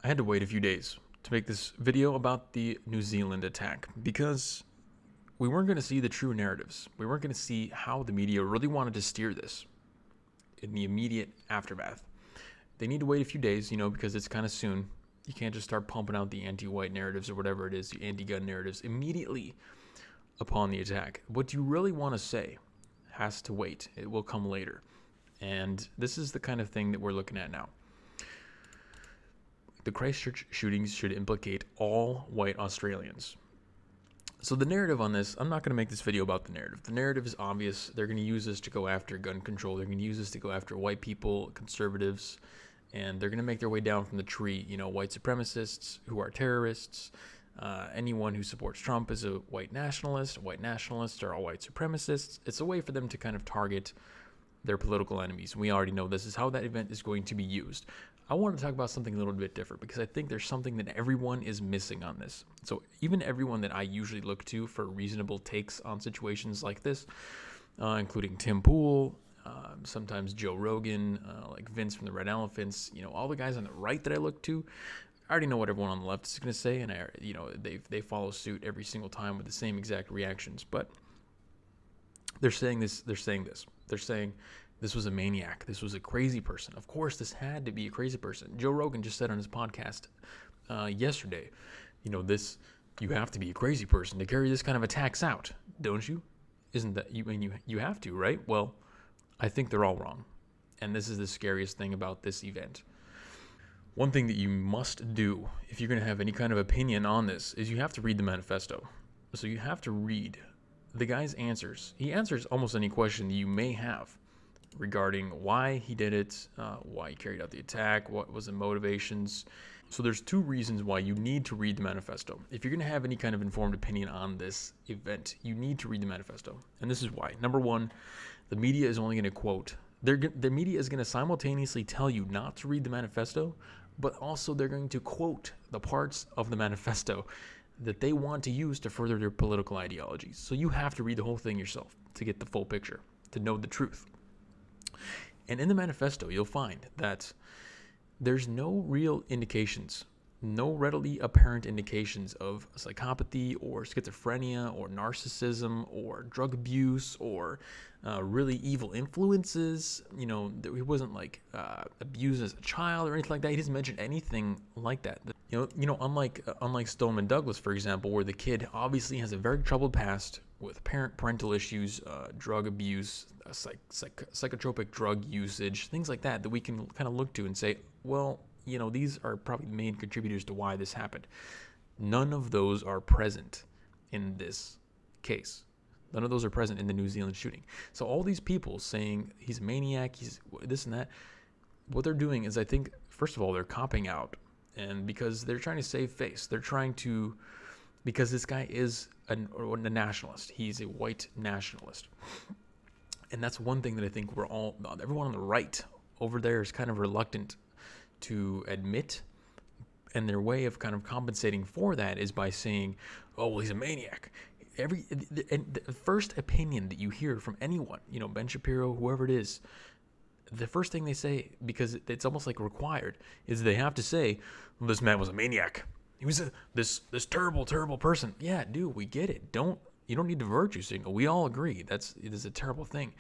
I had to wait a few days to make this video about the New Zealand attack because we weren't going to see the true narratives. We weren't going to see how the media really wanted to steer this in the immediate aftermath. They need to wait a few days, because it's kind of soon. You can't just start pumping out the anti-white narratives or whatever it is, the anti-gun narratives immediately upon the attack. What you really want to say has to wait. It will come later. And this is the kind of thing that we're looking at now. The Christchurch shootings should implicate all white Australians. So the narrative on this, I'm not going to make this video about the narrative. The narrative is obvious. They're going to use this to go after gun control. They're going to use this to go after white people, conservatives, and they're going to make their way down from the tree. White supremacists who are terrorists. Anyone who supports Trump is a white nationalist. White nationalists are all white supremacists. It's a way for them to kind of target their political enemies. We already know this is how that event is going to be used. I want to talk about something a little bit different because I think there's something that everyone is missing on this. So even everyone that I usually look to for reasonable takes on situations like this, including Tim Pool, sometimes Joe Rogan, like Vince from the Red Elephants, all the guys on the right that I look to, I already know what everyone on the left is going to say, and they follow suit every single time with the same exact reactions. But they're saying this. They're saying this was a maniac. This was a crazy person. Of course, this had to be a crazy person. Joe Rogan just said on his podcast yesterday, you have to be a crazy person to carry this kind of attacks out, don't you? Isn't that you have to, right? Well, I think they're all wrong, and this is the scariest thing about this event. One thing that you must do if you're going to have any kind of opinion on this is you have to read the manifesto. So you have to read the guy's answers. He answers almost any question that you may have regarding why he did it, why he carried out the attack, what was the motivations. So there's two reasons why you need to read the manifesto. If you're going to have any kind of informed opinion on this event, you need to read the manifesto. And this is why. Number one, the media is only going to quote. The media is going to simultaneously tell you not to read the manifesto, but also they're going to quote the parts of the manifesto that they want to use to further their political ideologies. So you have to read the whole thing yourself to get the full picture, to know the truth. And in the manifesto, you'll find that there's no real indications, no readily apparent indications of psychopathy or schizophrenia or narcissism or drug abuse or really evil influences. He wasn't abused as a child or anything like that. He doesn't mention anything like that. Unlike Stoneman Douglas, for example, where the kid obviously has a very troubled past with parental issues, drug abuse, psychotropic drug usage, things like that we can kind of look to and say, well, these are probably the main contributors to why this happened. None of those are present in this case. None of those are present in the New Zealand shooting. So all these people saying he's a maniac, he's this and that, what they're doing is, I think, first of all, they're copping out. And because they're trying to save face, because this guy is a nationalist. He's a white nationalist. And that's one thing that I think everyone on the right over there is kind of reluctant to admit. And their way of kind of compensating for that is by saying, oh, well, he's a maniac. The first opinion that you hear from anyone, Ben Shapiro, whoever it is, the first thing they say, because it's almost like required, is they have to say, well, this man was a maniac. He was this terrible, terrible person. Yeah, dude, we get it. You don't need to virtue signal. We all agree it is a terrible thing.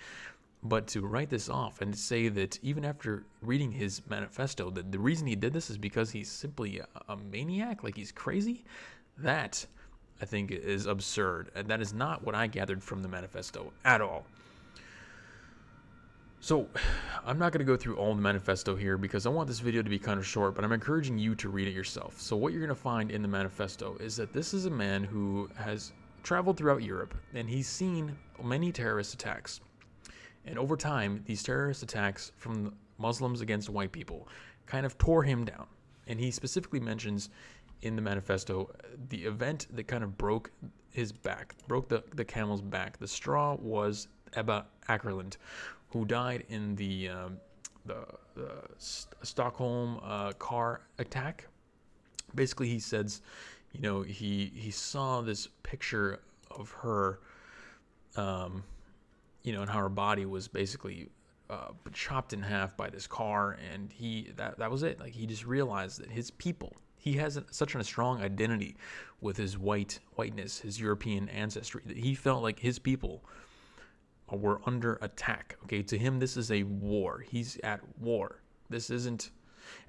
But to write this off and to say that even after reading his manifesto, that the reason he did this is because he's simply a maniac, like he's crazy, that I think is absurd. And that is not what I gathered from the manifesto at all. So I'm not going to go through all the manifesto here because I want this video to be kind of short, but I'm encouraging you to read it yourself. So what you're going to find in the manifesto is that this is a man who has traveled throughout Europe, and he's seen many terrorist attacks. And over time, these terrorist attacks from Muslims against white people kind of tore him down. And he specifically mentions in the manifesto the event that kind of broke his back, broke the camel's back. The straw was Ebba Ackerland, who died in the Stockholm car attack. Basically, he says, he saw this picture of her, and how her body was basically chopped in half by this car, and that was it. Like, he just realized that his people, he has such a strong identity with his whiteness, his European ancestry, that he felt like his people were under attack. Okay, to him, this is a war. He's at war. This isn't,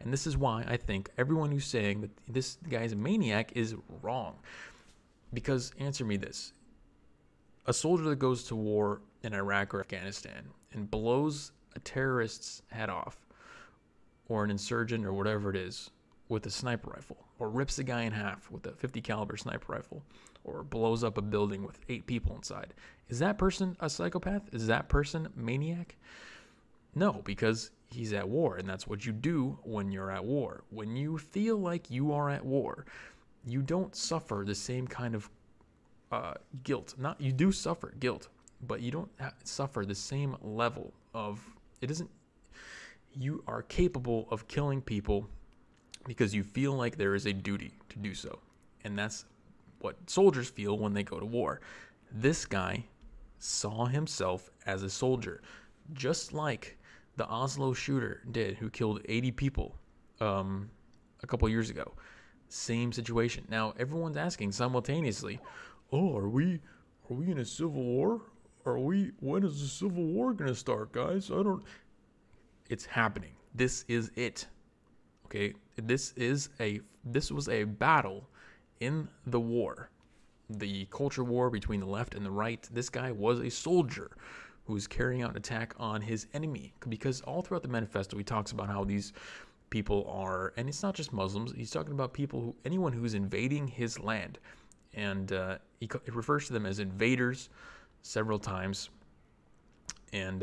and this is why I think everyone who's saying that this guy's a maniac is wrong. Because, answer me this: a soldier that goes to war in Iraq or Afghanistan and blows a terrorist's head off, or an insurgent or whatever it is, with a sniper rifle, or rips a guy in half with a 50 caliber sniper rifle, or blows up a building with 8 people inside, is that person a psychopath? Is that person maniac? No, because he's at war, and that's what you do when you're at war. When you feel like you are at war, you don't suffer the same kind of guilt. You do suffer guilt, but you don't suffer the same level of, you are capable of killing people because you feel like there is a duty to do so. And that's what soldiers feel when they go to war. This guy saw himself as a soldier, just like the Oslo shooter did, who killed 80 people a couple years ago. Same situation. Now, everyone's asking simultaneously, oh, are we in a civil war? When is the Civil War going to start, guys? It's happening. This is it. Okay? This was a battle in the war. The culture war between the left and the right. This guy was a soldier who was carrying out an attack on his enemy. Because all throughout the manifesto, he talks about how these people are, and it's not just Muslims, he's talking about anyone who's invading his land. And he refers to them as invaders several times. And,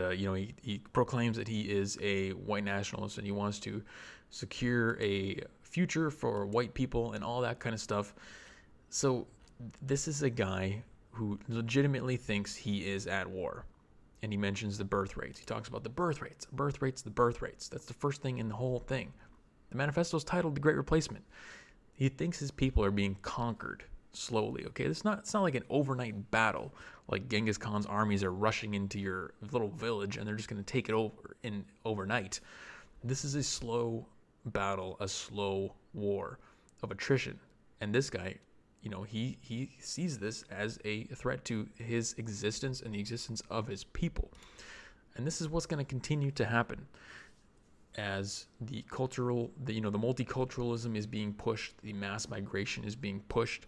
he proclaims that he is a white nationalist and he wants to secure a future for white people and all that kind of stuff. So this is a guy who legitimately thinks he is at war. And he mentions the birth rates. He talks about the birth rates. That's the first thing in the whole thing. The manifesto is titled The Great Replacement. He thinks his people are being conquered slowly. Okay, it's not like an overnight battle, like Genghis Khan's armies are rushing into your little village and they're just going to take it over overnight. This is a slow battle, a slow war of attrition. And this guy, he sees this as a threat to his existence and the existence of his people. And this is what's going to continue to happen as the multiculturalism is being pushed, the mass migration is being pushed.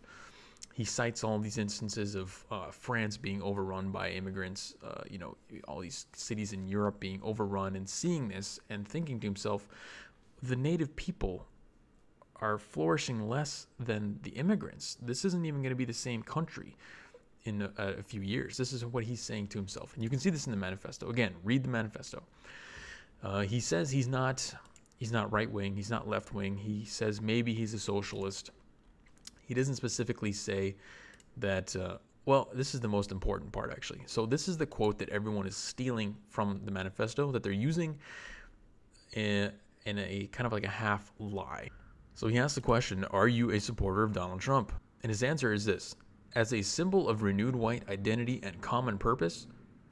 He cites all these instances of France being overrun by immigrants, all these cities in Europe being overrun, and seeing this and thinking to himself, the native people are flourishing less than the immigrants. This isn't even going to be the same country in a few years. This is what he's saying to himself. And you can see this in the manifesto. Again, read the manifesto. He says he's not right-wing, he's not left-wing. He says maybe he's a socialist. He doesn't specifically say that, this is the most important part, actually. So this is the quote that everyone is stealing from the manifesto, that they're using in a kind of like a half lie. So he asks the question, are you a supporter of Donald Trump? And his answer is this: as a symbol of renewed white identity and common purpose,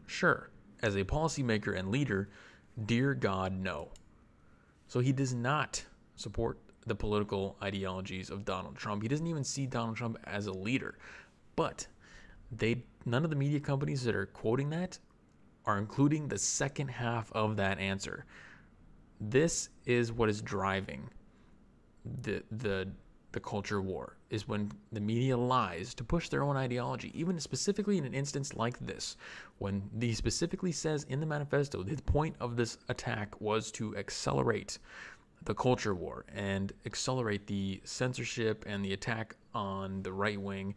sure. As a policymaker and leader, dear God, no. So he does not support the political ideologies of Donald Trump. He doesn't even see Donald Trump as a leader. But none of the media companies that are quoting that are including the second half of that answer. This is what is driving the culture war, is when the media lies to push their own ideology, even specifically in an instance like this, when he specifically says in the manifesto the point of this attack was to accelerate the culture war and accelerate the censorship and the attack on the right wing.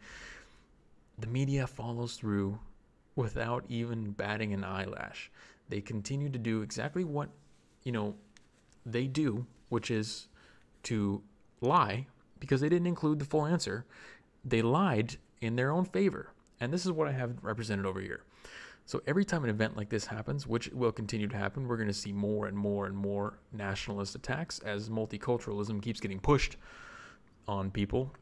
The media follows through without even batting an eyelash. They continue to do exactly what they do, which is to lie, because they didn't include the full answer. They lied in their own favor. And this is what I have represented over here. So every time an event like this happens, which will continue to happen, we're going to see more and more and more nationalist attacks as multiculturalism keeps getting pushed on people.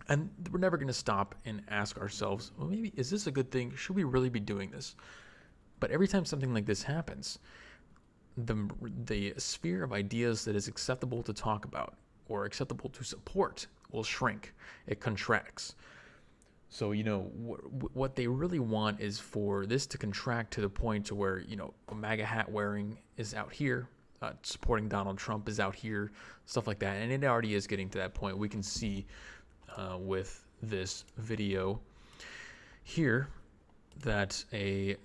And we're never going to stop and ask ourselves, well, maybe, is this a good thing? Should we really be doing this? But every time something like this happens, the sphere of ideas that is acceptable to talk about or acceptable to support will shrink. It contracts. So, what they really want is for this to contract to the point to where, a MAGA hat wearing is out here, supporting Donald Trump is out here, stuff like that. And it already is getting to that point. We can see with this video here that a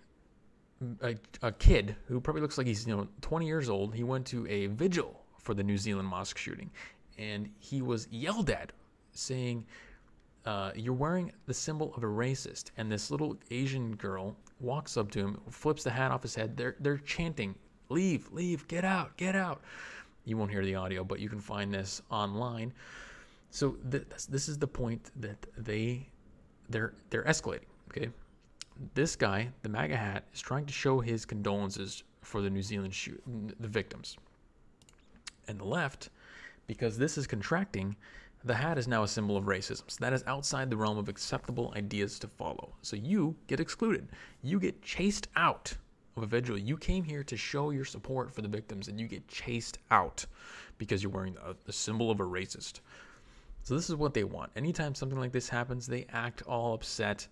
kid who probably looks like he's 20 years old, he went to a vigil for the New Zealand mosque shooting, and he was yelled at saying, you're wearing the symbol of a racist. And this little Asian girl walks up to him, flips the hat off his head. They're chanting, leave, get out, get out. You won't hear the audio, but you can find this online. So this is the point that they're escalating. Okay, this guy, the MAGA hat, is trying to show his condolences for the New Zealand the victims. And the left, because this is contracting, the hat is now a symbol of racism. So that is outside the realm of acceptable ideas to follow. So you get excluded. You get chased out of a vigil. You came here to show your support for the victims, and you get chased out because you're wearing the symbol of a racist. So this is what they want. Anytime something like this happens, they act all upset,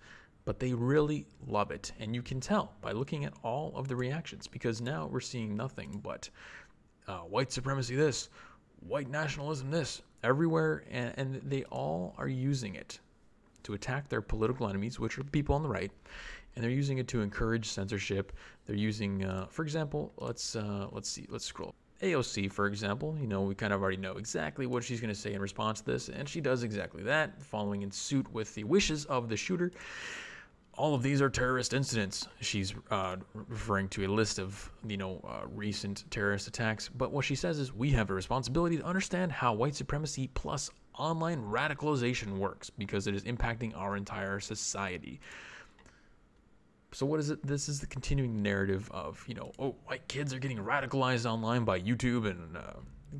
but they really love it. And you can tell by looking at all of the reactions, because now we're seeing nothing but white supremacy this, white nationalism this, everywhere, and they all are using it to attack their political enemies, which are the people on the right, and they're using it to encourage censorship. They're using, for example, let's scroll. AOC, for example, we kind of already know exactly what she's going to say in response to this, and she does exactly that, following in suit with the wishes of the shooter. All of these are terrorist incidents. She's referring to a list of, recent terrorist attacks. But what she says is, we have a responsibility to understand how white supremacy plus online radicalization works, because it is impacting our entire society. So what is it? This is the continuing narrative of, white kids are getting radicalized online by YouTube and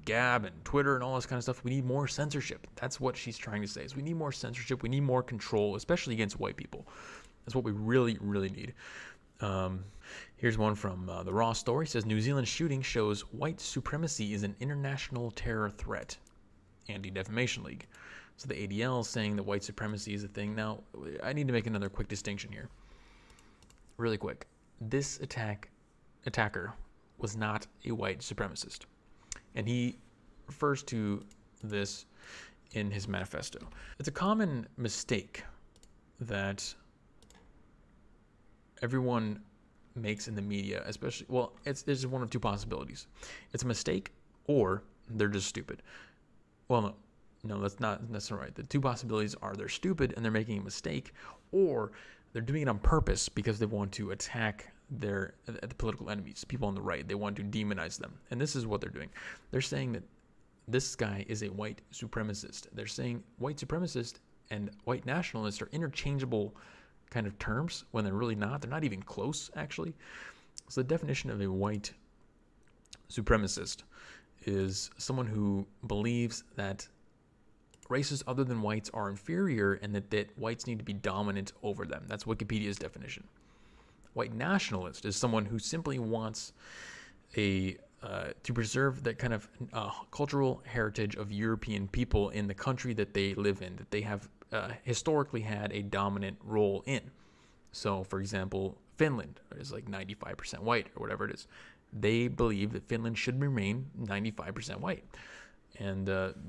Gab and Twitter and all this kind of stuff. We need more censorship. That's what she's trying to say, is we need more censorship. We need more control, especially against white people. That's what we really, really need. Here's one from the Raw story. It says, New Zealand shooting shows white supremacy is an international terror threat. Anti-Defamation League. So the ADL is saying that white supremacy is a thing. Now, I need to make another quick distinction here. Really quick. This attacker was not a white supremacist. And he refers to this in his manifesto. It's a common mistake that everyone makes in the media, especially, well, it's one of two possibilities. It's a mistake, or they're just stupid. Well, no, that's not right. The two possibilities are they're stupid and they're making a mistake, or they're doing it on purpose because they want to attack the political enemies, people on the right. They want to demonize them. And this is what they're doing. They're saying that this guy is a white supremacist. They're saying white supremacist and white nationalist are interchangeable kind of terms when they're really not. They're not even close, actually. So the definition of a white supremacist is someone who believes that races other than whites are inferior and that whites need to be dominant over them. That's Wikipedia's definition. White nationalist is someone who simply wants to preserve that kind of cultural heritage of European people in the country that they live in, that they have historically had a dominant role in. So, for example, Finland is like 95% white or whatever it is. They believe that Finland should remain 95% white. And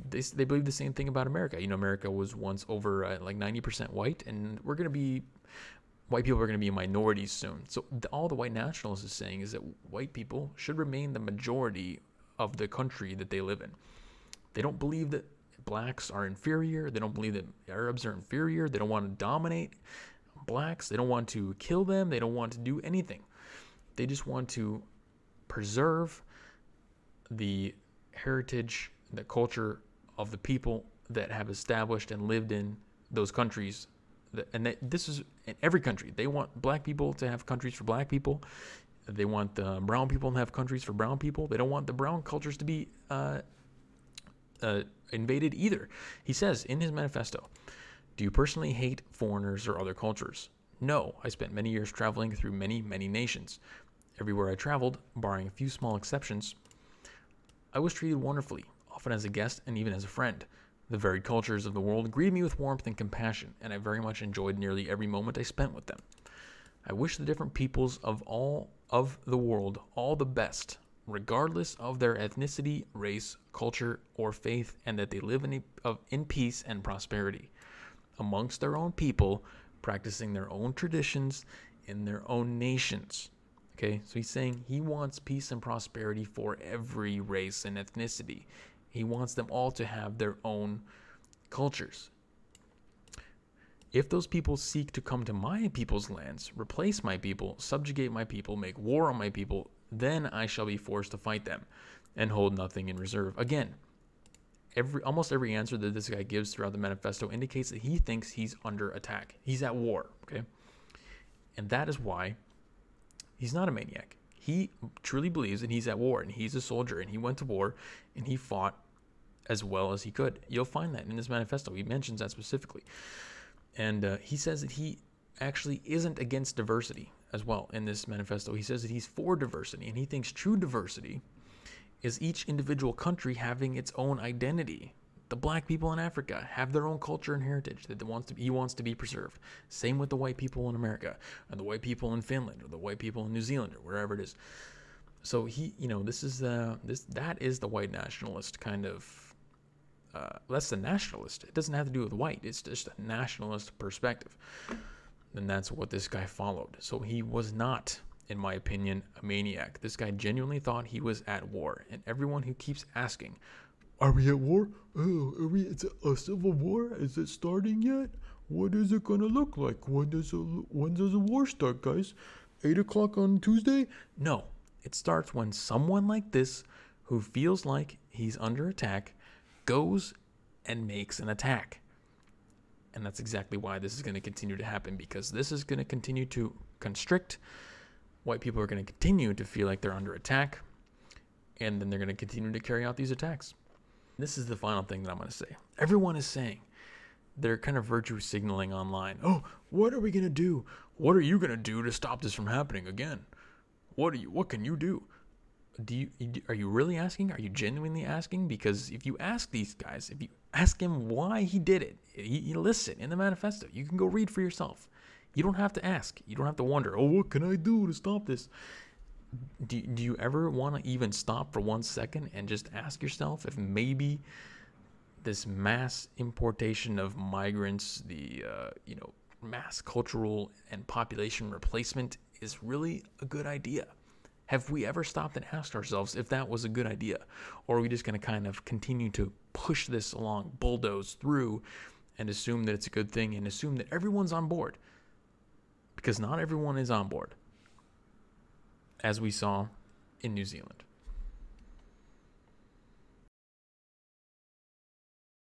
they believe the same thing about America. America was once over like 90% white, and white people are going to be minorities soon. So all the white nationalists is saying is that white people should remain the majority of the country that they live in. They don't believe that blacks are inferior. They don't believe that Arabs are inferior. They don't want to dominate blacks. They don't want to kill them. They don't want to do anything. They just want to preserve the heritage, the culture of the people that have established and lived in those countries. And this is in every country. They want black people to have countries for black people. They want the brown people to have countries for brown people. They don't want the brown cultures to be invaded either. He says in his manifesto, do you personally hate foreigners or other cultures? No, I spent many years traveling through many, many nations. Everywhere I traveled, barring a few small exceptions, I was treated wonderfully, often as a guest and even as a friend. The varied cultures of the world greeted me with warmth and compassion, and I very much enjoyed nearly every moment I spent with them. I wish the different peoples of the world all the best, regardless of their ethnicity, race, culture, or faith, and that they live in peace and prosperity amongst their own people, practicing their own traditions in their own nations. Okay, so he's saying he wants peace and prosperity for every race and ethnicity. He wants them all to have their own cultures. If those people seek to come to my people's lands, replace my people, subjugate my people, make war on my people, then I shall be forced to fight them and hold nothing in reserve. Again, almost every answer that this guy gives throughout the manifesto indicates that he thinks he's under attack. He's at war, okay? And that is why he's not a maniac. He truly believes that he's at war, and he's a soldier, and he went to war, and he fought as well as he could. You'll find that in his manifesto. He mentions that specifically. And he says that he actually isn't against diversity as well in this manifesto. He says that he's for diversity, and he thinks true diversity is each individual country having its own identity. The black people in Africa have their own culture and heritage that he wants to be preserved. Same with the white people in America, or the white people in Finland, or the white people in New Zealand, or wherever it is. So that is the white nationalist kind of. That's the nationalist. It doesn't have to do with white. It's just a nationalist perspective. And that's what this guy followed. So he was not, in my opinion, a maniac. This guy genuinely thought he was at war. And everyone who keeps asking, are we at war? Oh, it's a civil war? Is it starting yet? What is it going to look like? When does a war start, guys? 8 o'clock on Tuesday? No. It starts when someone like this, who feels like he's under attack, goes and makes an attack. And that's exactly why this is going to continue to happen, because this is going to continue to constrict. White people are going to continue to feel like they're under attack, and then they're going to continue to carry out these attacks. This is the final thing that I'm going to say. Everyone is saying, they're kind of virtue signaling online. Oh, what are we going to do? What are you going to do to stop this from happening again? What can you do? Are you really asking? Are you genuinely asking? Because if you ask these guys, if you ask him why he did it, he lists it in the manifesto. You can go read for yourself. You don't have to ask. You don't have to wonder, oh, what can I do to stop this? Do you ever want to even stop for 1 second and just ask yourself if maybe this mass importation of migrants, the mass cultural and population replacement is really a good idea? Have we ever stopped and asked ourselves if that was a good idea? Or are we just going to kind of continue to push this along, bulldoze through, and assume that it's a good thing and assume that everyone's on board? Because not everyone is on board, as we saw in New Zealand.